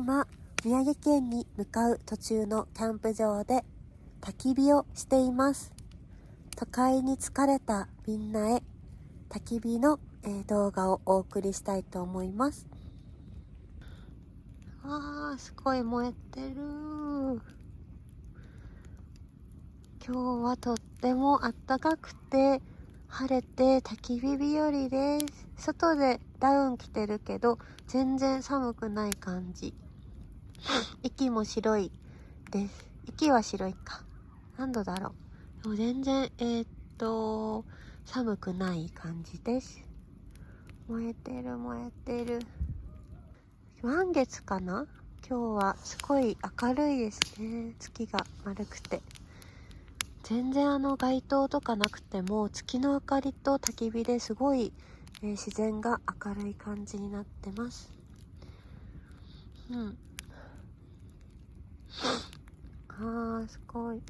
今、宮城県に向かう途中のキャンプ場で焚き火をしています。都会に疲れたみんなへ焚き火の、動画をお送りしたいと思います。わー、すごい燃えてる。今日はとっても暖かくて晴れて焚き火日和です。外でダウン着てるけど全然寒くない感じ。息も白いです。息は白いか。何度だろう。でも全然寒くない感じです。燃えてる燃えてる。満月かな？今日はすごい明るいですね。月が丸くて。全然街灯とかなくても月の明かりと焚き火ですごい、自然が明るい感じになってます。すごい。